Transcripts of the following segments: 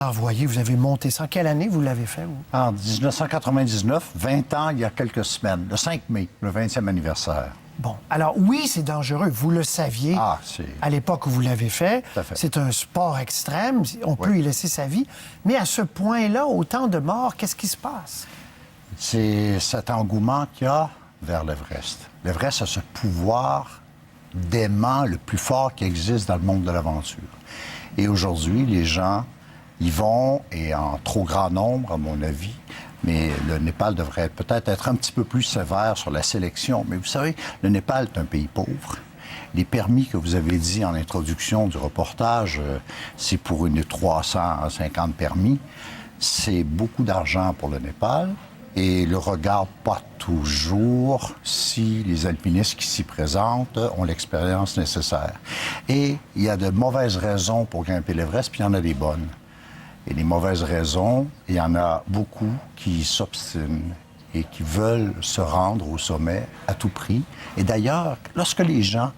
Envoyé, vous avez monté ça. En quelle année vous l'avez fait, vous? En 1999, 20 ans, il y a quelques semaines, le 5 mai, le 20e anniversaire. Bon, alors oui, c'est dangereux. Vous le saviez à l'époque où vous l'avez fait. Tout à fait. C'est un sport extrême. On peut y laisser sa vie. Mais à ce point-là, autant de morts, qu'est-ce qui se passe? C'est cet engouement qu'il y a vers l'Everest. L'Everest a ce pouvoir d'aimant le plus fort qui existe dans le monde de l'aventure. Et aujourd'hui, les gens y vont, et en trop grand nombre, à mon avis, mais le Népal devrait peut-être être un petit peu plus sévère sur la sélection. Mais vous savez, le Népal est un pays pauvre. Les permis que vous avez dit en introduction du reportage, c'est pour une 350 permis. C'est beaucoup d'argent pour le Népal et le regarde pas toujours si les alpinistes qui s'y présentent ont l'expérience nécessaire. Et il y a de mauvaises raisons pour grimper l'Everest, puis il y en a des bonnes. Et les mauvaises raisons, il y en a beaucoup qui s'obstinent et qui veulent se rendre au sommet à tout prix. Et d'ailleurs, lorsque les gens...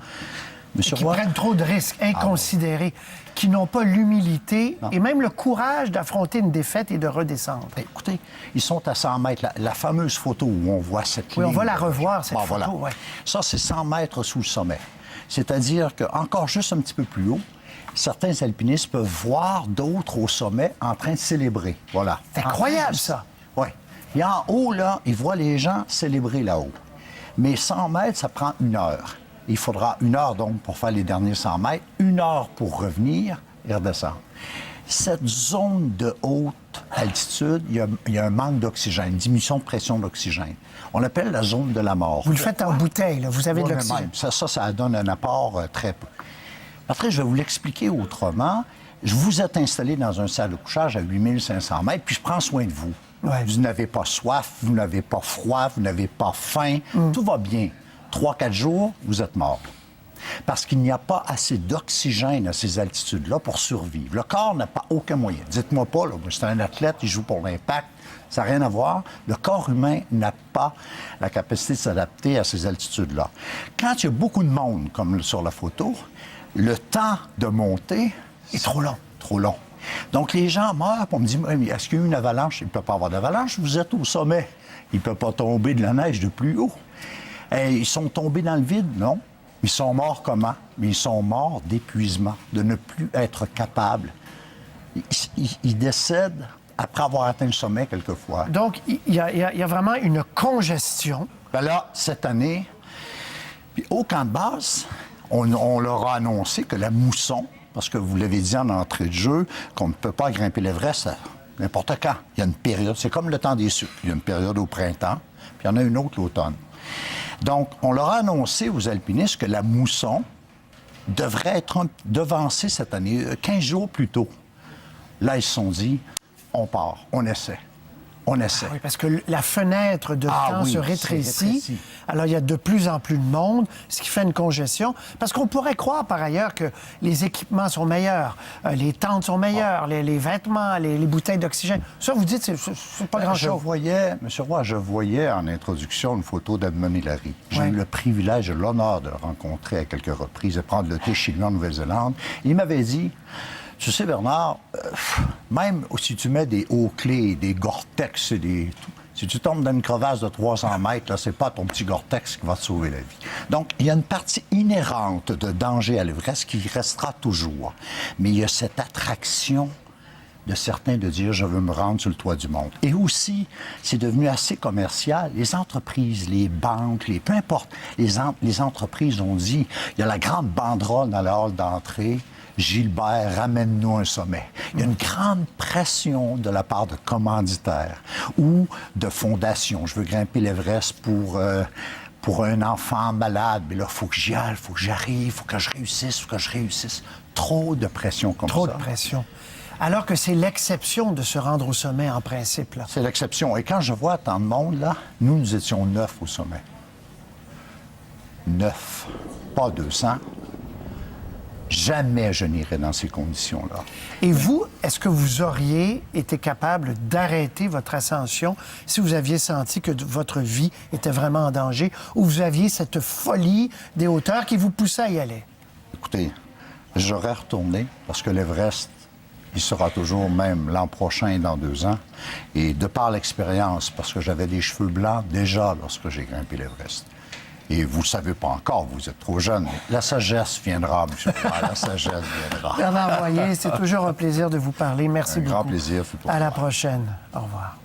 Qui prennent trop de risques inconsidérés, qui n'ont pas l'humilité et même le courage d'affronter une défaite et de redescendre. Écoutez, ils sont à 100 mètres. La fameuse photo où on voit cette ligne... Oui, on va la revoir, cette photo. Voilà. Ouais. Ça, c'est 100 mètres sous le sommet. C'est-à-dire qu'encore juste un petit peu plus haut, certains alpinistes peuvent voir d'autres au sommet en train de célébrer. Voilà. C'est incroyable, ça. Oui. Et en haut, là, ils voient les gens célébrer là-haut. Mais 100 mètres, ça prend 1 heure. Il faudra 1 heure, donc, pour faire les derniers 100 mètres, 1 heure pour revenir et redescendre. Cette zone de haute altitude, il y a un manque d'oxygène, une diminution de pression d'oxygène. On l'appelle la zone de la mort. Vous le faites en bouteille, là. Vous avez de l'oxygène. Ça donne un apport très peu. Après, je vais vous l'expliquer autrement. Vous êtes installé dans un salle de couchage à 8500 mètres, puis je prends soin de vous. Ouais. Vous n'avez pas soif, vous n'avez pas froid, vous n'avez pas faim. Tout va bien. 3-4 jours, vous êtes mort. Parce qu'il n'y a pas assez d'oxygène à ces altitudes-là pour survivre. Le corps n'a pas aucun moyen. Dites-moi pas, là, c'est un athlète, il joue pour l'impact, ça n'a rien à voir. Le corps humain n'a pas la capacité de s'adapter à ces altitudes-là. Quand il y a beaucoup de monde, comme sur la photo, le temps de monter est trop long. Trop long. Donc, les gens meurent, puis on me dit, mais est-ce qu'il y a eu une avalanche? Il ne peut pas avoir d'avalanche, vous êtes au sommet. Il ne peut pas tomber de la neige de plus haut. Et ils sont tombés dans le vide, non? Ils sont morts comment? Mais ils sont morts d'épuisement, de ne plus être capables. Ils décèdent après avoir atteint le sommet quelquefois. Donc, il y a vraiment une congestion. Ben là, cette année, puis au camp de base, on leur a annoncé que la mousson, parce que vous l'avez dit en entrée de jeu, qu'on ne peut pas grimper l'Everest n'importe quand. Il y a une période, c'est comme le temps des sucres. Il y a une période au printemps, puis il y en a une autre l'automne. Donc, on leur a annoncé aux alpinistes que la mousson devrait être devancée cette année, 15 jours plus tôt. Là, ils se sont dit, on part, on essaie. On essaie. Oui, parce que la fenêtre de temps se rétrécit. Alors, il y a de plus en plus de monde, ce qui fait une congestion. Parce qu'on pourrait croire, par ailleurs, que les équipements sont meilleurs, les tentes sont meilleures, les vêtements, les bouteilles d'oxygène. Ça, vous dites, c'est pas grand-chose. Monsieur Roy, je voyais en introduction une photo d'Edmond Hillary. J'ai eu le privilège et l'honneur de le rencontrer à quelques reprises, de prendre le thé chez lui en Nouvelle-Zélande. Il m'avait dit... Tu sais, Bernard, même si tu mets des hauts-clés, des Gore-Tex, si tu tombes dans une crevasse de 300 mètres, là, c'est pas ton petit Gore-Tex qui va te sauver la vie. Donc, il y a une partie inhérente de danger à l'Everest qui restera toujours. Mais il y a cette attraction de certains de dire « je veux me rendre sur le toit du monde ». Et aussi, c'est devenu assez commercial. Les entreprises, les banques, peu importe, les entreprises ont dit « il y a la grande banderole dans la hall d'entrée ». Gilbert, ramène-nous un sommet. Il y a une grande pression de la part de commanditaires ou de fondations. Je veux grimper l'Everest pour un enfant malade. Mais là, il faut que j'y aille, il faut que j'arrive, il faut que je réussisse, Trop de pression comme ça. Trop de pression. Alors que c'est l'exception de se rendre au sommet, en principe. Là. C'est l'exception. Et quand je vois tant de monde, là, nous étions 9 au sommet. 9, pas 200. Jamais je n'irai dans ces conditions-là. Et vous, est-ce que vous auriez été capable d'arrêter votre ascension si vous aviez senti que votre vie était vraiment en danger ou vous aviez cette folie des hauteurs qui vous poussait à y aller? Écoutez, j'aurais retourné parce que l'Everest Il sera toujours même l'an prochain et dans 2 ans. Et de par l'expérience, parce que j'avais des cheveux blancs déjà lorsque j'ai grimpé l'Everest. Et vous ne le savez pas encore, vous êtes trop jeune. Mais la sagesse viendra, M. Poirier, la sagesse viendra. Bernard Boyer, c'est toujours un plaisir de vous parler. Merci beaucoup. Un grand plaisir. À la prochaine. Au revoir.